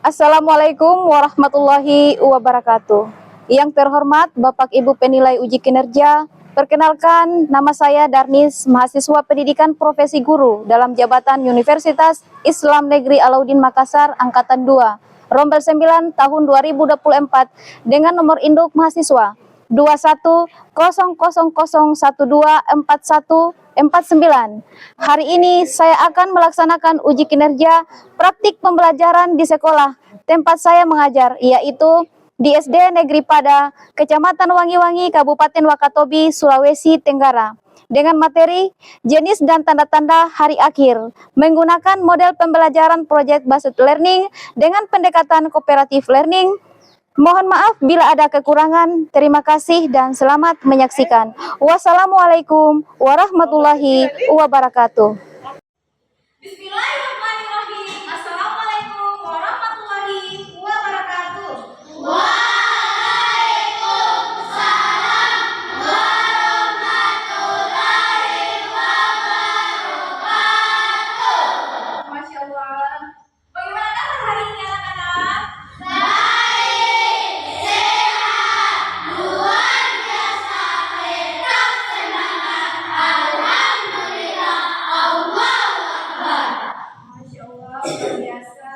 Assalamualaikum warahmatullahi wabarakatuh. Yang terhormat Bapak Ibu penilai uji kinerja, perkenalkan nama saya Darnis, mahasiswa pendidikan profesi guru dalam jabatan Universitas Islam Negeri Alauddin Makassar Angkatan 2, Rombel 9 tahun 2024 dengan nomor induk mahasiswa 2100012449. Hari ini saya akan melaksanakan uji kinerja praktik pembelajaran di sekolah tempat saya mengajar, yaitu di SD Negeri Pada, Kecamatan Wangi-Wangi, Kabupaten Wakatobi, Sulawesi Tenggara, dengan materi jenis dan tanda-tanda hari akhir, menggunakan model pembelajaran project based learning dengan pendekatan cooperative learning. Mohon maaf bila ada kekurangan. Terima kasih dan selamat menyaksikan. Wassalamualaikum warahmatullahi wabarakatuh. Bismillahirrahmanirrahim. Assalamualaikum warahmatullahi wabarakatuh. Masya Allah. Bagaimana kabar hari ini anak-anak? Masya Allah, luar biasa.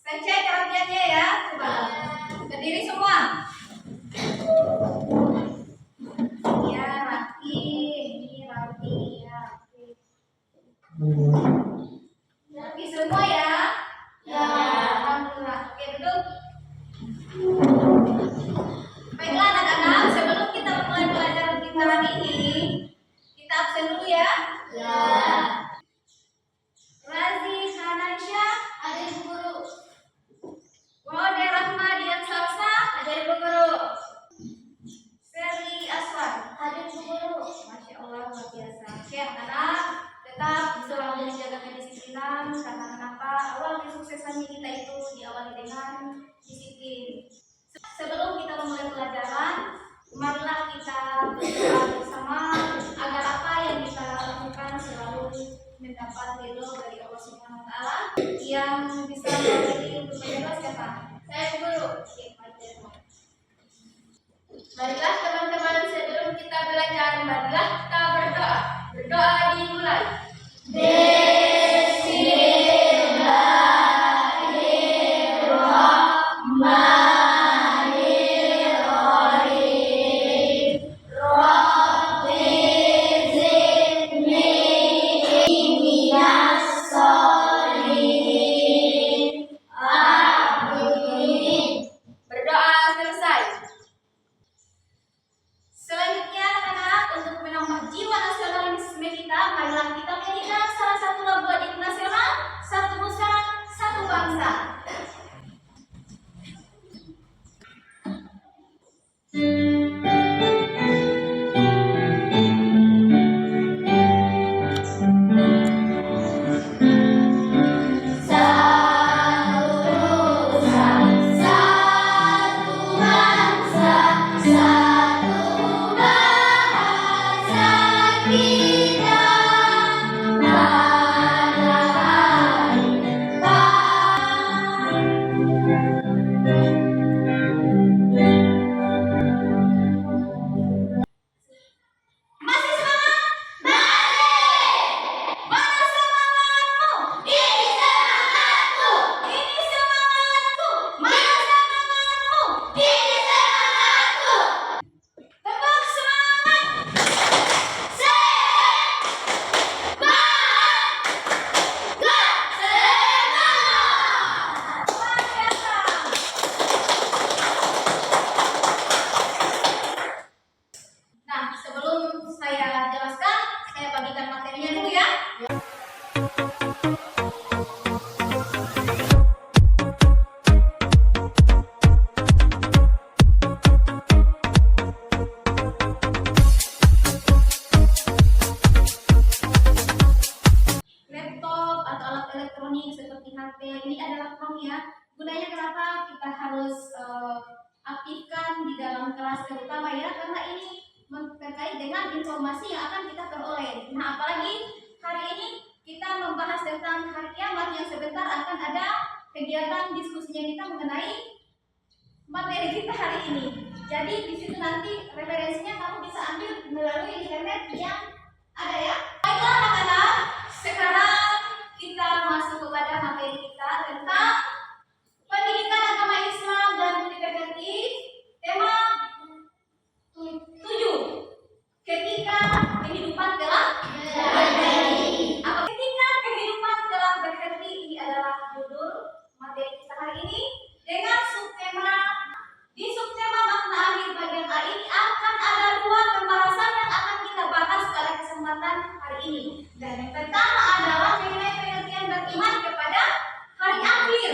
Saya cek kerapiannya ya. Coba berdiri semua. Ya, rapi. Ini rapi. Ya, rapi. Rapi semua ya. Ya, alhamdulillah. Oke, duduk. Baiklah anak-anak, sebelum kita mulai pelajaran kita hari ini, kita absen dulu ya. Ya. Razi Hanansya, hadir Bu Guru. Wade Rahmadian Salsa, hadir Bu Guru. Serli Aswar, hadir Bu Guru. Masya Allah, luar biasa. Oke anak-anak, tetap selalu menjaga kedisiplinan, karena kenapa awal kesuksesannya kita itu diawali dengan disiplin. Sebelum kita memulai pelajaran, marilah kita berdoa bersama agar apa yang kita lakukan selalu mendapat ridho dari Allah Subhanahu wa taala yang bisa memberi untuk bebas siapa? Saya guru. Marilah teman-teman, sebelum kita belajar, marilah kita berdoa. Berdoa dimulai. Berdoa selesai. Selanjutnya anak-anak, untuk menambah jiwa nasionalisme kita, marilah kita menyanyikan salah satu lagu adik nasional, satu nusa, satu bangsa. Masih semangat? Mana semangatmu? Ini semangatku. Ini semangatku. Mana semangatmu? Ini semangatku. Tepuk semangat. Luar biasa. Nah, sebelum saya jelaskan, saya bagikan materinya dulu ya. Laptop atau alat elektronik seperti HP ini adalah prompt ya. Gunanya kenapa kita harus aktifkan di dalam kelas terutama ya, karena ini terkait dengan informasi yang akan kita peroleh. Nah, apalagi hari ini kita membahas tentang hari kiamat yang sebentar akan ada kegiatan diskusinya kita mengenai materi kita hari ini. Jadi di situ nanti referensinya kamu bisa ambil melalui internet yang ada ya. Baiklah anak-anak, sekarang kita masuk kepada materi kita tentang pendidikan agama Islam dan budi pekerti. Tema 7. Ketika kehidupan telah berhenti. Apa ketika kehidupan telah berhenti? Ini adalah judul materi kita hari ini dengan subtema. Di subtema makna akhir bagian A ini akan ada 2 pembahasan yang akan kita bahas pada kesempatan hari ini. Dan yang pertama adalah mengenai pengertian beriman kepada hari akhir.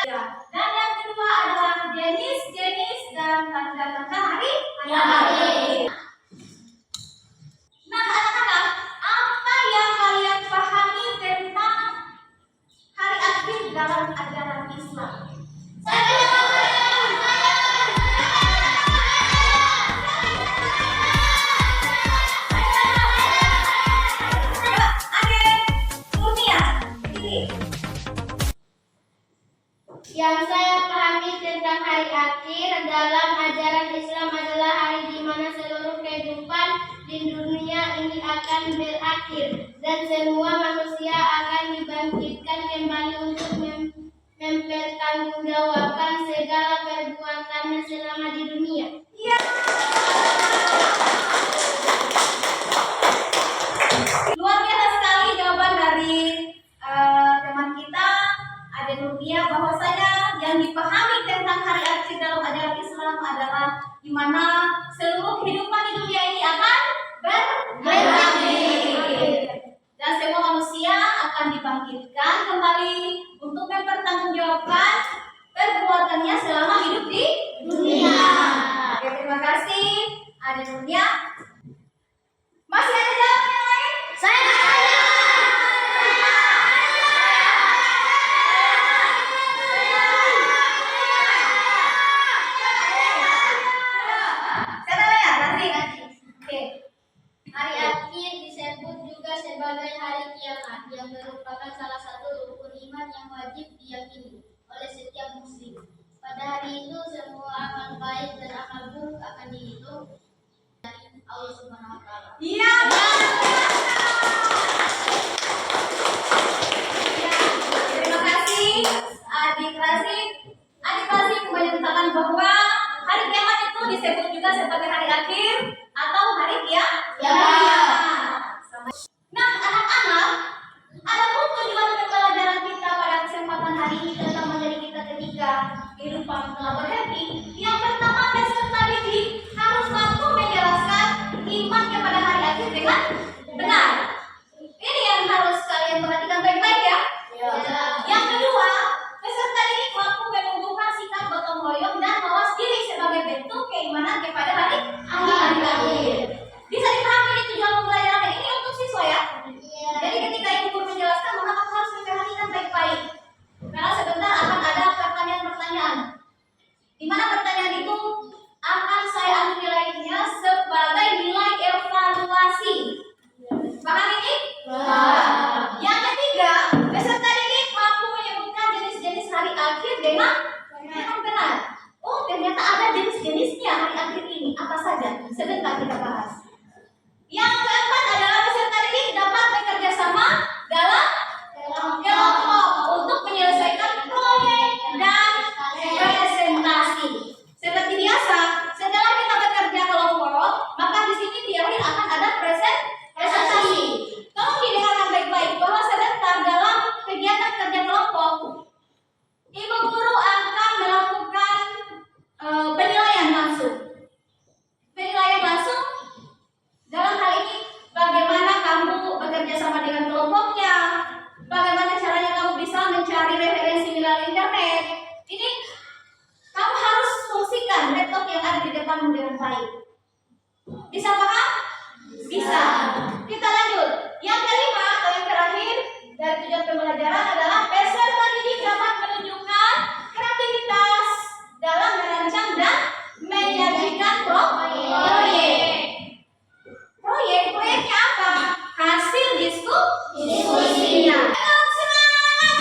Dan yang kedua adalah jenis-jenis dan tanda-tanda hari akhir. Nah, anak-anak, apa yang kalian pahami tentang hari akhir dalam ajaran Islam? Yang saya pahami tentang hari akhir dalam ajaran Islam adalah hari di mana seluruh kehidupan di dunia ini akan berakhir dan semua manusia akan dibangkitkan kembali untuk mempertanggungjawabkan segala perbuatannya selama di dunia. Ya. Luar biasa sekali jawaban dari teman kita Ade Nurdia, bahwasanya yang dipahami tentang hari akhir dalam ajaran Islam adalah di mana seluruh kehidupan di dunia ini akan berakhir dan semua manusia akan dibangkitkan kembali untuk mempertanggungjawabkan perbuatannya selama hidup di dunia. Oke, terima kasih Ade Nurdia. Masih ada jawaban yang lain? Hari akhir disebut juga sebagai hari kiamat yang merupakan salah satu rukun iman yang wajib diyakini oleh setiap muslim. Pada hari itu semua amal baik dan amal buruk akan dihitung dari Allah Subhanahu wa taala. Iya. Terima kasih Adik Rasim. Adik Rasim kembali mengatakan bahwa hari kiamat itu disebut juga sebagai hari akhir atau hari kiamat. Nah, anak-anak, ada pun tujuan pembelajaran kita pada kesempatan hari ini tentang materi kita ketika kehidupan telah berhenti. Yang pertama, peserta didik harus mampu menjelaskan iman kepada hari akhir dengan benar. Ini yang harus kalian perhatikan baik-baik ya. Yang kedua, peserta didik mampu menumbuhkan sikap gotong royong dan mawas diri sebagai bentuk keimanan kepada hari akhir. Bisa dipahami ini tujuan pembelajaran ini untuk siswa ya. Jadi ketika ibu guru menjelaskan, maka kamu harus memperhatikan baik-baik. Karena sebentar akan ada pertanyaan-pertanyaan. Di mana pertanyaan itu akan saya ambil nilainya sebagai nilai evaluasi. Paham ini? Yang ketiga, peserta didik mampu menyebutkan jenis-jenis hari akhir dengan benar. Oh, ternyata ada jenis-jenisnya hari akhir ini. Apa saja? Sebentar kita bahas. Yang keempat adalah peserta didik dapat bekerja sama dalam kelompok untuk menyelesaikan proyek dan presentasi. Seperti biasa, setelah kita bekerja kelompok, maka di sini di akhir akan ada presentasi. Tolong didengarkan baik-baik bahwa sebentar dalam kegiatan kerja kelompok, ibu guru akan melakukan penilaian langsung. Penilaian langsung dalam hal ini bagaimana kamu bekerja sama dengan kelompoknya, bagaimana caranya kamu bisa mencari referensi melalui internet. Ini kamu harus fungsikan laptop yang ada di depanmu dengan baik. Bisa paham? Bisa. Kita lanjut. Yang kelima atau yang terakhir dari tujuan pembelajaran adalah peserta didik dapat menunjukkan kreativitas dalam merancang dan menyajikan proyek. Proyeknya apa? Hasil diskusinya. Semangat!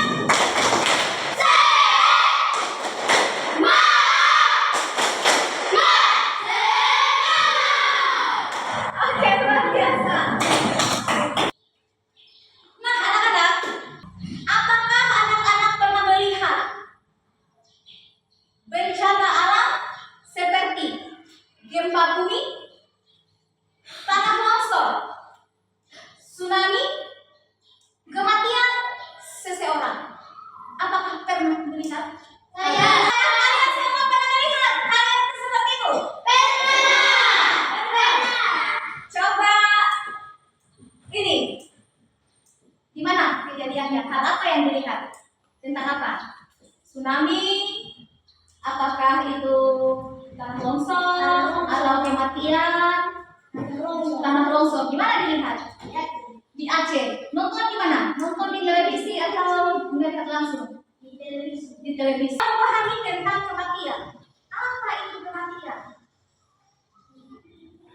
Kalian semua pernah lihat hal yang seperti itu? Pernah. Coba ini. Di mana kejadiannya? Hal apa yang dilihat? Tentang apa? Tsunami? Apakah itu tanah longsor atau kematian? Tanah longsor. Di mana dilihat? Di Aceh. Nonton di mana? Nonton di televisi atau melihat langsung? Di televisi. Memahami tentang kematian. Apa itu kematian?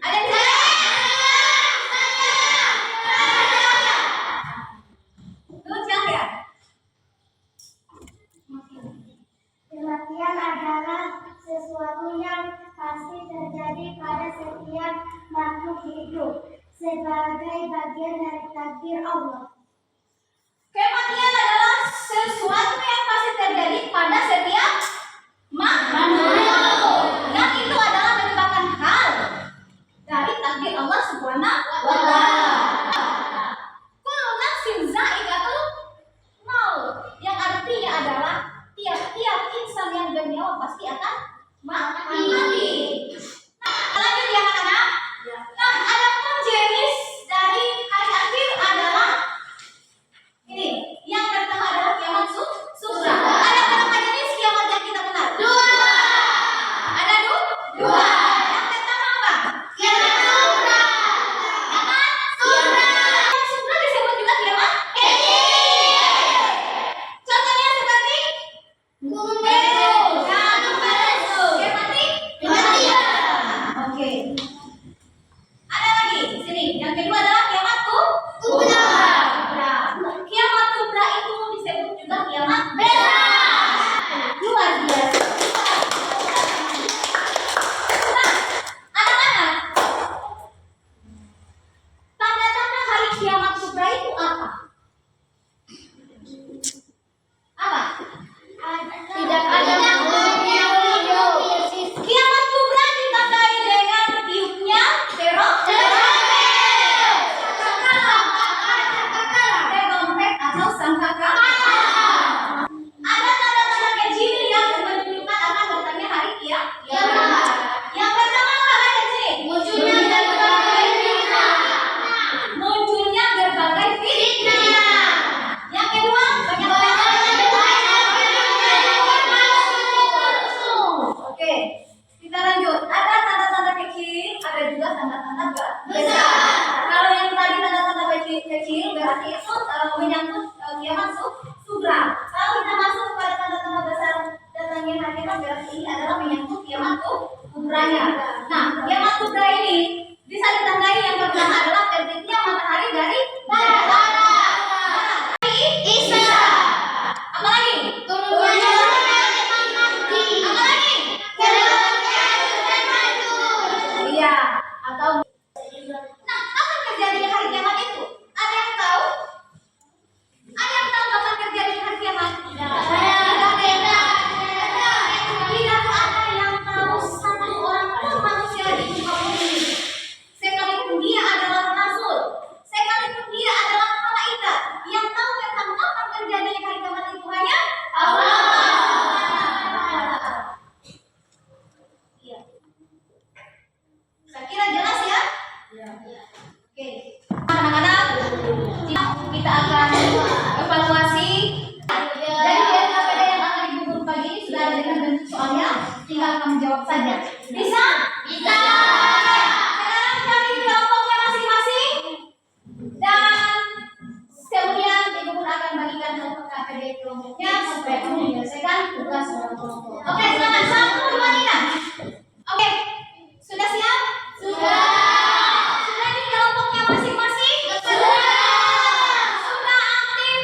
Ada di sana? Tuh, siapa ya? Kematian adalah sesuatu yang pasti terjadi pada setiap makhluk hidup sebagai bagian dari takdir Allah. Kematian adalah sesuatu yang pasti terjadi pada setiap makhluk. Dan itu adalah merupakan hal dari takdir Allah Subhanahu wa Ta'ala. Kullu nafsin za'iqatul maut, yang artinya adalah tiap-tiap insan yang bernyawa pasti akan mati. Lanjut ya anak-anak. Nah, adapun jenis dari hari akhir adalah ini. Yang pertama adalah kiamat sugra. Ada berapa jenis kiamat yang kita kenal? Dua. Ada dua. Yang pertama apa? Kiamat sugra. Kiamat sugra. Kiamat sugra disebut juga kiamat kecil. Contohnya seperti Gunung Merapi. Oke. Ada lagi di sini. Yang kedua adalah kiamat kubra. Kiamat kubra itu disebut juga kiamat besar. Luar biasa. Nah, anak-anak, tanda-tanda hari kiamat kubra itu apa? Apa? Tidak ada kiamat kubra ditandai dengan tiupnya terompet atau sangkakala. Ada tanda-tanda kecil yang menunjukkan akan datangnya hari kiamat. Yang pertama apa ada di sini? Munculnya berbagai fitnah. Yang kedua banyak Oke, kita lanjut. Ada tanda-tanda kecil, ada juga tanda-tanda besar. Kalau yang tadi tanda-tanda kecil berarti itu menyangkut kiamat sugra. Kalau kita masuk pada tanda-tanda besar datangnya hari kiamat berarti ini adalah menyangkut kiamat kubranya. Nah, kiamat kubra ini bisa ditandai yang pertama adalah terbitnya matahari dari barat. Isa. Apa lagi? Turunnya apa lagi? Iya, atau nah, apa terjadinya hari kiamat itu? Ada yang tahu? Ada yang tahu kapan terjadinya hari kiamat? Tidak ada yang tahu satu orang pun manusia di muka bumi ini. Sekalipun dia adalah rasul, sekalipun dia adalah malaikat, yang tahu tentang kapan terjadinya hari kiamat itu hanya Allah. Iya. Saya kira jelas ya? Oke. Anak-anak, kita akan evaluasi dari KPD yang akan dibuat pagi ini sudah ada dengan bentuk soalnya, tinggal kamu jawab saja. Bisa? Bisa. Sekarang cari kelompoknya masing-masing dan kemudian ibu pun akan bagikan kelompok KPD kelompoknya supaya kamu menyelesaikan tugas kelompok. Oke, silakan 1, 2, 3. Oke, sudah siap? Sudah. Sudah di kelompoknya masing-masing? Sudah. Sudah aktif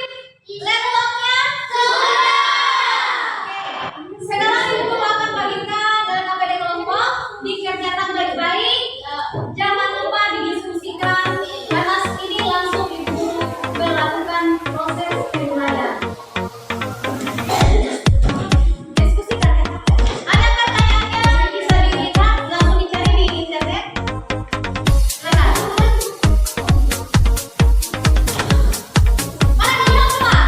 laptopnya? Sudah. Oke, sekarang ibu akan bagikan dalam KPD kelompok, dikerjakan baik-baik. Jangan lupa didiskusikan karena ini langsung ibu melakukan proses penilaian. Diskusikan ya. Ada pertanyaannya bisa dilihat langsung dicari di internet. Silakan. Mana kalian semua?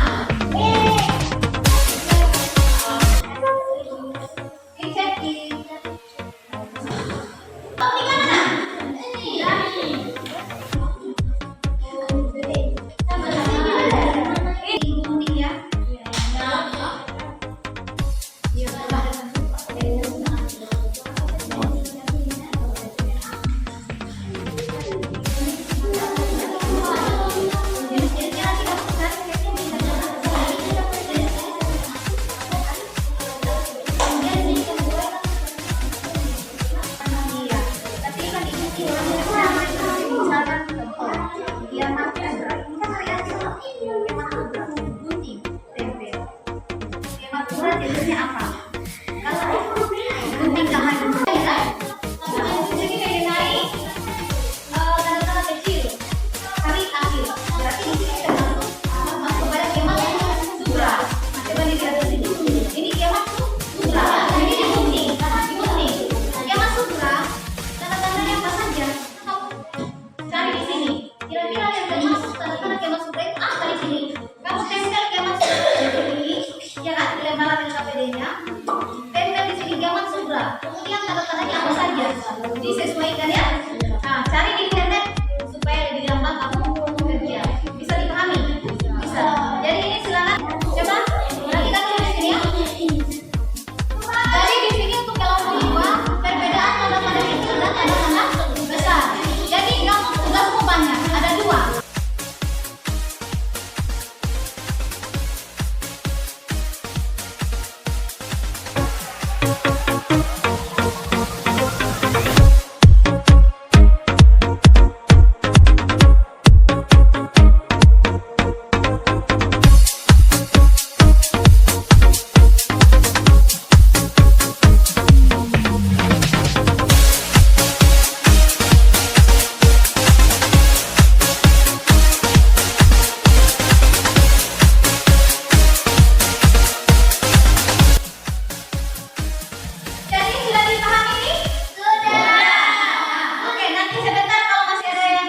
jenisnya apa? Kalau gunting tangan jadi kayak naik tanda-tanda kecil, tarik akhir. Berarti di sini termasuk kepada kemat sutra. Coba dilihat di sini. Ini kemat sutra. Ini digunting. Kemat sutra. Tanda-tandanya apa saja? Cari di sini. Kira-kira yang termasuk tanda-tanda kemat sutra itu apa di sini? Kamu tempel kemat sutra di sini, ya kan? Lebaran LKPD-nya. Tempel di sini kemat sutra. Kemudian tanda-tandanya apa saja? Disesuaikan ya. Nah, cari di internet supaya lebih gampang kamu kerja. Bisa dipahami? Bisa. Jadi ini silakan coba perhatikan dulu di sini ya. Jadi di sini untuk kelompok 2 perbedaan tanda-tanda kecil dan tanda-tanda besar. Jadi kamu tugasmu banyak, ada 2. Jadi sudah dipahami ini? Sudah. Oke, nanti sebentar kalau masih ada yang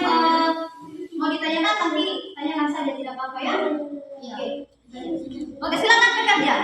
mau ditanyakan nanti tanyakan saja, tidak apa-apa ya. Oke. Oke, silakan bekerja.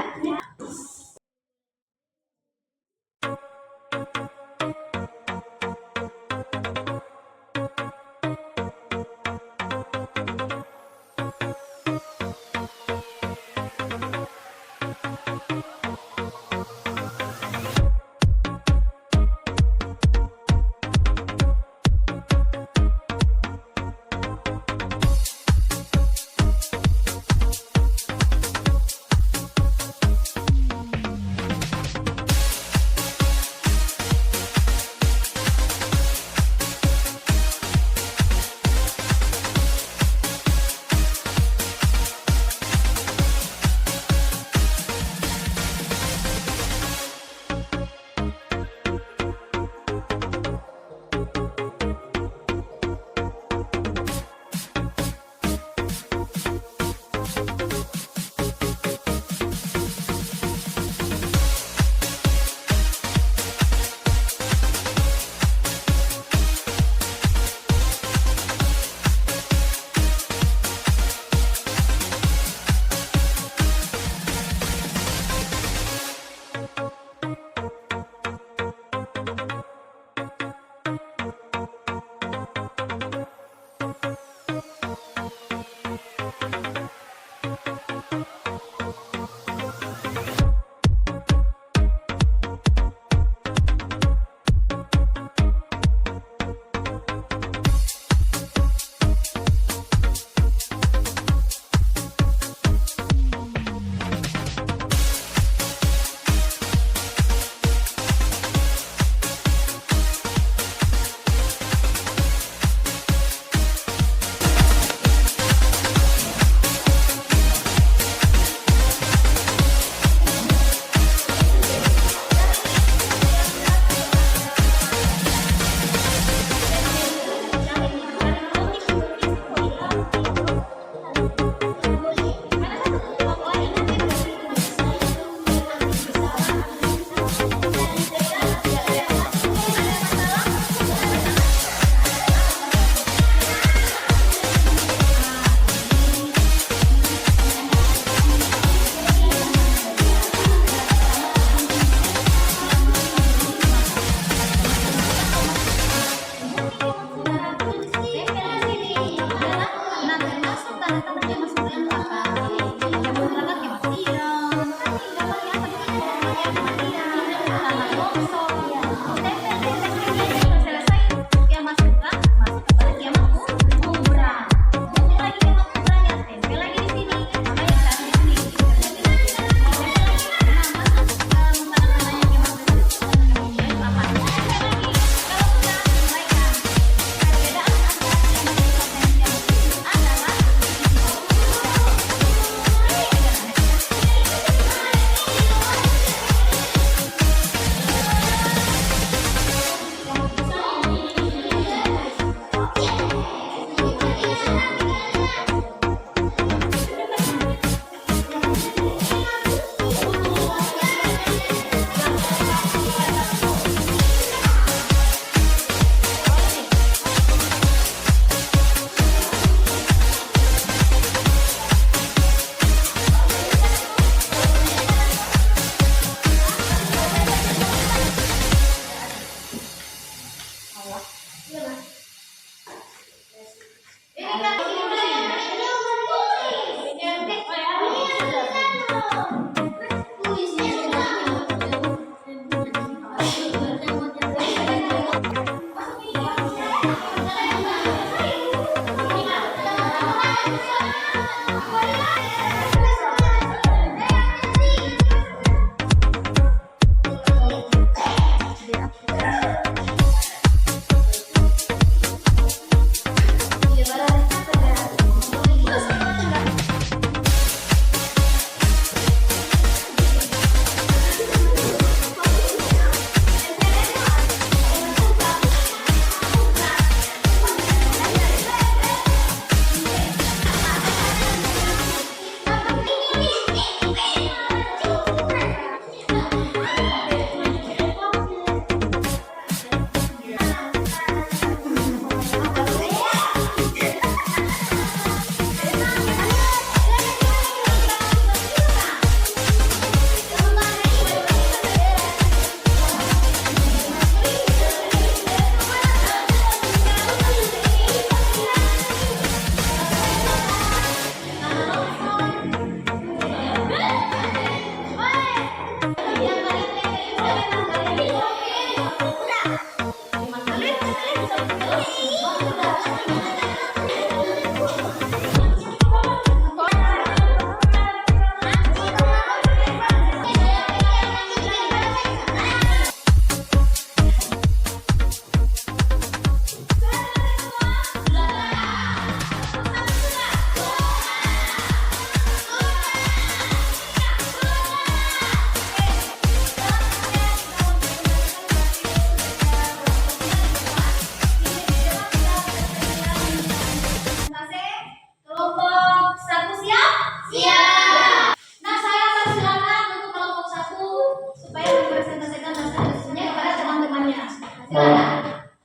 Kelompok satu siap? Siap. Nah, saya akan silakan untuk kelompok satu supaya mempresentasikan hasil-hasilnya kepada teman-temannya. Silakan.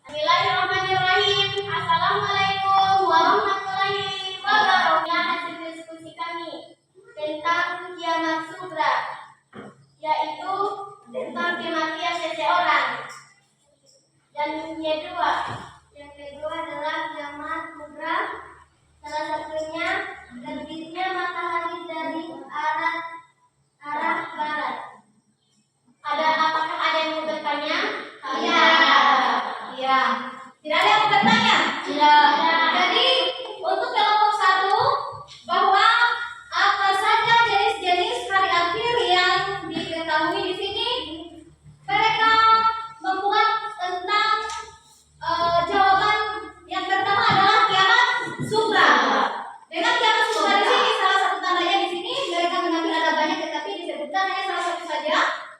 Bismillahirrahmanirrahim. Assalamualaikum warahmatullahi wabarakatuh. Hasil diskusi kami tentang kiamat sugra, yaitu tentang kematian seseorang. Dan yang kedua adalah kiamat sugra. Salah satunya terbitnya matahari dari arah barat. Apakah ada yang mau bertanya? Iya. Iya. Tidak ada yang mau bertanya? Tidak. Jadi untuk kelompok satu bahwa apa saja jenis-jenis hari akhir yang diketahui di sini, mereka membuat tentang jawaban yang pertama adalah kiamat sugra. Dengan kiamat sugra di sini salah satu tandanya di sini mereka mengambil ada banyak tetapi disebutkan hanya salah satu saja.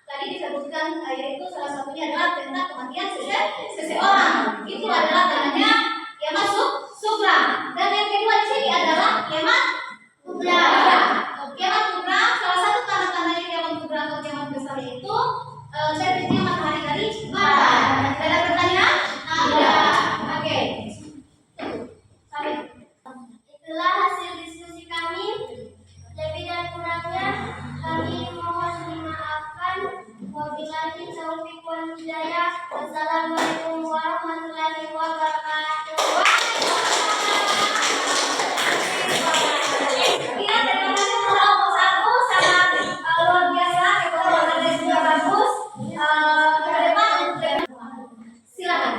Tadi disebutkan yaitu salah satunya adalah tentang kematian seseorang. Itu adalah tandanya kiamat sugra. Dan yang kedua di sini adalah kiamat kubra. Kiamat kubra salah satu tanda-tandanya kiamat kubra atau kiamat besar itu terbitnya matahari dari barat. Ada pertanyaan? Ada. Oke. Sampai. Itulah hasil diskusi kami. Lebih dan kurangnya kami mohon dimaafkan. Wabillahi taufiq wal hidayah. Wassalamualaikum warahmatullahi wabarakatuh. Iya, terima kasih kelompok satu sangat luar biasa, ekonominya juga bagus. Ke depan silakan.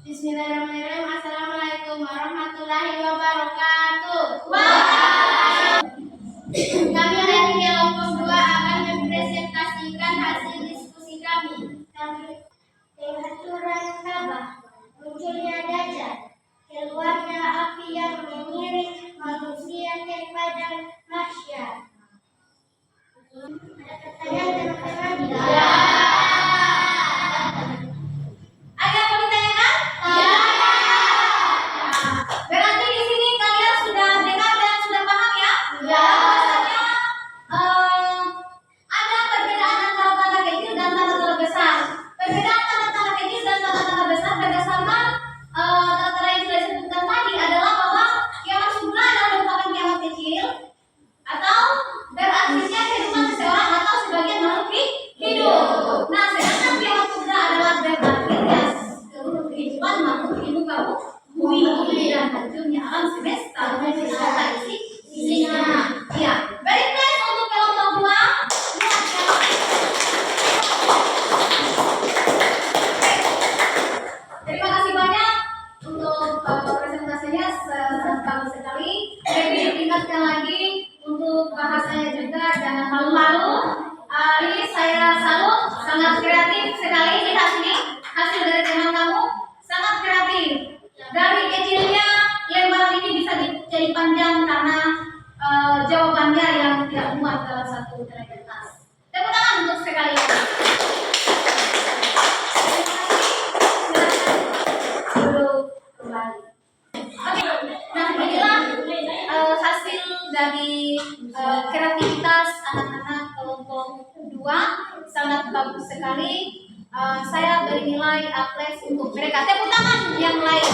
Bismillahirrahmanirrahim. Assalamualaikum warahmatullahi wabarakatuh. Kami dari kelompok 2 akan mempresentasikan hasil diskusi kami. Kehancuran Ka'bah, munculnya Dajjal, keluarnya api yang mengiring manusia ke padang mahsyar. Ada pertanyaan teman-teman? Ya. Ada yang mau ditanyakan? Ya. Berarti di sini kalian sudah dengar dan sudah paham ya? Ya. Bahwasanya ada perbedaan antara tanda kecil dan tanda-tanda besar. Perbedaan tanda-tanda kecil dan tanda-tanda besar berdasarkan tanda-tanda yang sudah disebutkan tadi adalah bahwa kiamat sugra adalah merupakan kiamat kecil atau berakhirnya kehidupan seseorang atau sebagian makhluk hidup. Nah, sedangkan kiamat sugra adalah berakhirnya seluruh kehidupan makhluk hidup kamu bumi dan hancurnya alam semesta serta isinya. Ya, very nice untuk kelompok 2. Terima kasih banyak untuk presentasinya, sangat bagus sekali. Jadi diingatkan lagi untuk bahasanya juga jangan malu-malu. Ini saya salut, sangat kreatif sekali. Lihat ini hasil dari teman kamu sangat kreatif. Dari kecilnya lembaran ini bisa jadi panjang karena jawabannya yang tidak muat dalam satu kertas. Tepuk tangan untuk sekali lagi. Duduk kembali. Oke, nah inilah hasil dari kreativitas bagus sekali. Saya beri nilai A+ untuk mereka. Tepuk tangan yang lain.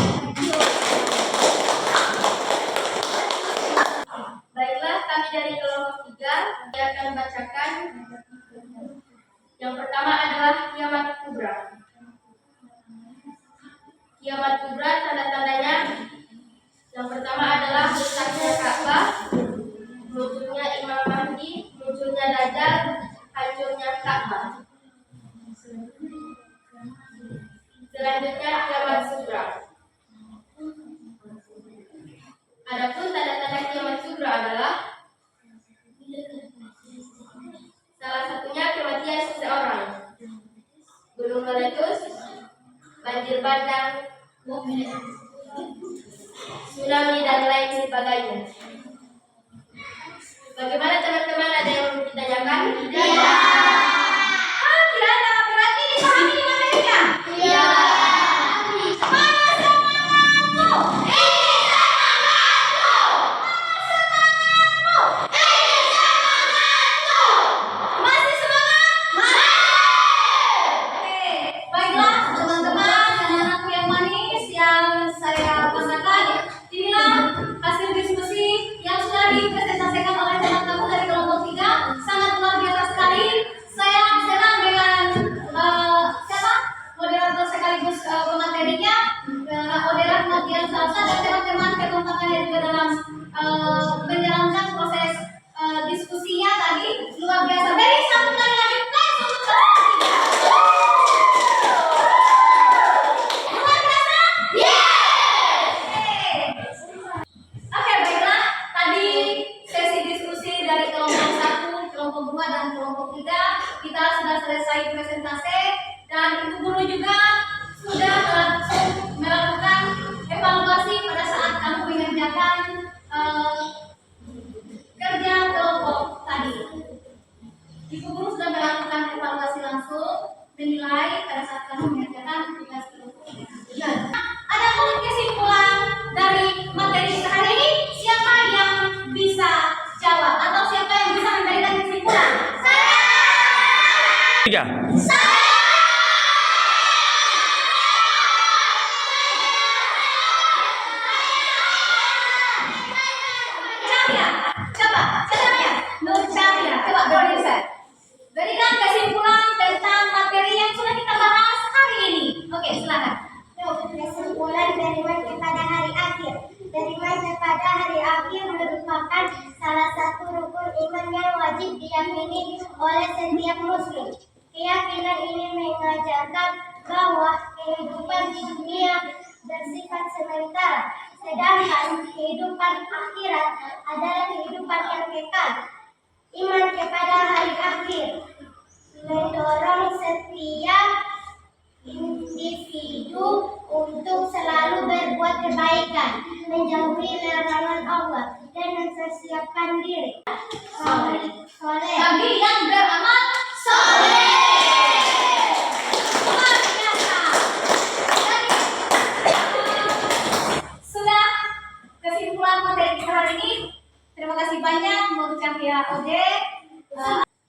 Baiklah, kami dari kelompok 3 saya akan bacakan. Yang pertama adalah kiamat kubra. Kiamat kubra tanda-tandanya yang pertama adalah rusaknya Ka'bah, munculnya Imam Mahdi, munculnya Dajjal, hancurnya Ka'bah. Selanjutnya kiamat sugra. Adapun tanda-tanda kiamat sugra adalah salah satunya kematian seseorang, gunung meletus, banjir bandang, tsunami dan lain sebagainya. Bagaimana teman-teman, ada yang mau ditanyakan? Iya. Tidak ada, berarti dipahami materinya? Iya. Mana semangatmu? Ini semangatmu. Mana semangatmu? Ini semangatmu. Masih semangat? Masih. Oke, baiklah teman-teman, anak-anakku yang manis yang saya banggakan. Inilah hasil diskusi yang sudah dipresentasikan oleh teman-teman dari kelompok 3. Sangat luar biasa sekali. Saya senang dengan moderator sekaligus pematerinya, moderator Nodian Salsa dan teman-teman kekompakannya juga dalam menjalankan proses diskusinya tadi. Luar biasa. Beri satu kali lagi plus untuk kelompok 3. Luar biasa? Oke, baiklah. Tadi sesi diskusi dari kelompok 1, kelompok 2, dan kelompok 3 kita sudah selesai presentasi, dan Ibu Guru juga sudah langsung melakukan evaluasi pada saat kamu mengerjakan kerja kelompok tadi. Ibu Guru sudah melakukan evaluasi langsung, menilai pada saat kamu mengerjakan tugas kelompok. Nah, adapun kesimpulan dari materi kita hari ini, siapa yang bisa jawab atau siapa yang bisa memberikan kesimpulan? Saya. 3. Cahya, coba, caranya, Nur Cahya, coba bergeser. Berikan kesimpulan tentang materi yang sudah kita bahas hari ini. Oke, silakan. Kesimpulan beriman kepada hari akhir. Beriman kepada hari akhir merupakan salah satu rukun iman yang wajib diyakini oleh setiap muslim. Keyakinan ini mengajarkan bahwa kehidupan di dunia bersifat sementara, sedangkan kehidupan akhirat adalah kehidupan yang kekal. Iman kepada hari akhir mendorong setiap individu untuk selalu berbuat kebaikan, menjauhi larangan Allah, dan mempersiapkan diri soleh Bagi yang beramal soleh. Luar biasa. Sudah kesimpulan materi kita hari ini. Terima kasih banyak Nur Cahya Ode.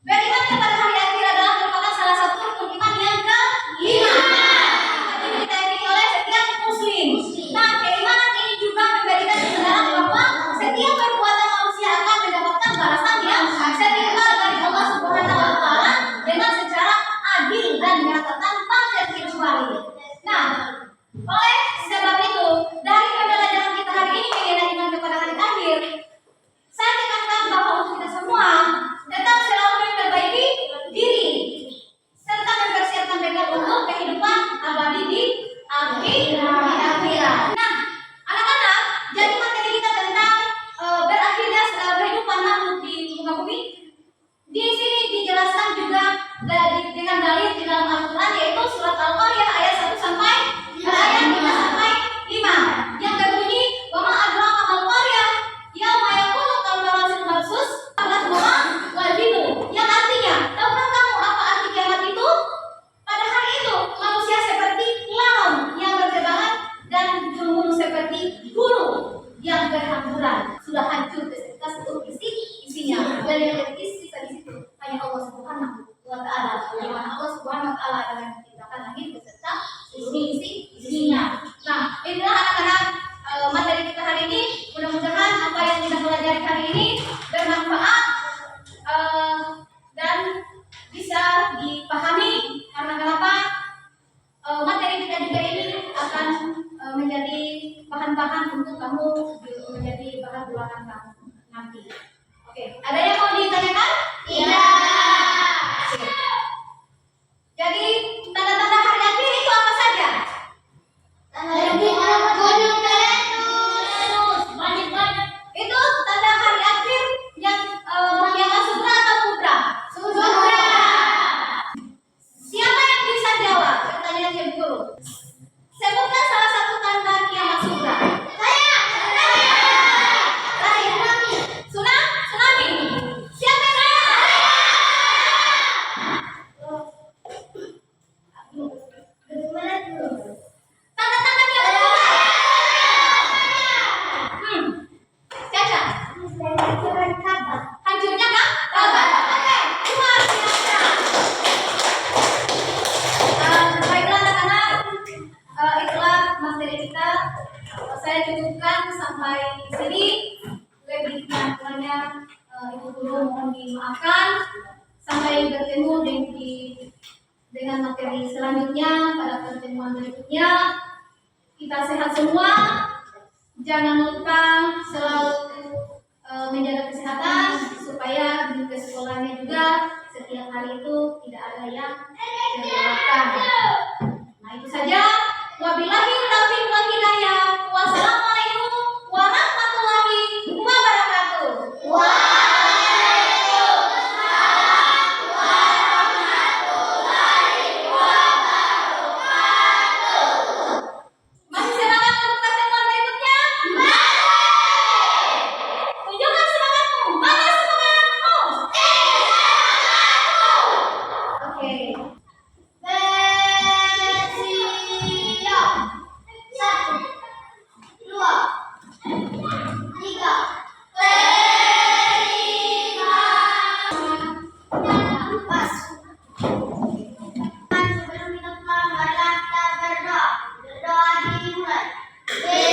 Beriman kepada hari akhir adalah merupakan salah satu rukun iman yang ke-5. Wajib diyakini oleh setiap muslim. Nah, keimanan ini juga memberikan kesadaran bahwa setiap perbuatan manusia akan mendapatkan balasan yang setimpal dari Allah Subhanahu wa Ta'ala dengan secara adil dan nyata tanpa terkecuali. Nah, oleh sebab itu, dari pembelajaran kita hari ini mengenai iman kepada hari akhir, saya tekankan bahwa untuk kita semua tetap selalu memperbaiki diri serta mempersiapkan bekal untuk kehidupan abadi di akhirat. Nah, anak-anak, jadi materi kita tentang berakhirnya kehidupan makhluk di muka bumi. Di sini dijelaskan juga dengan dalil di dalam Al-Quran, yaitu surat Al-Qaryah ayat 1 sampai ayat 3 sampai 5 yang berbunyi, "Wa ma adraka mal qaryah yauma yakunu kamarasil marsus wal-bidu," yang artinya, tahukah kamu apa arti kiamat itu? Pada hari itu manusia seperti laron yang bertebaran dan gunung seperti gunung yang berhamburan, sudah hancur beserta seluruh isinya. Dan yang sisa di situ hanya Allah Subhanahu wa Ta'ala. Di mana Allah sampai di sini. Lebih kurangnya Ibu Guru mohon dimaafkan. Sampai bertemu dengan materi selanjutnya pada pertemuan berikutnya. Kita sehat semua. Jangan lupa selalu menjaga kesehatan supaya di sekolahnya juga setiap hari itu tidak ada yang terlewatkan. Nah itu saja. Wabillahi taufiq wal hidayah. Wassalamualaikum warahmatullahi wabarakatuh. Masih semangat untuk pertemuan berikutnya? Tunjukkan semangatmu. Mana semangatmu? Oke. Bersiap. 1, 2, 3. Pas. Sebelum kita pulang, marilah kita berdoa. Berdoa dimulai. Oke.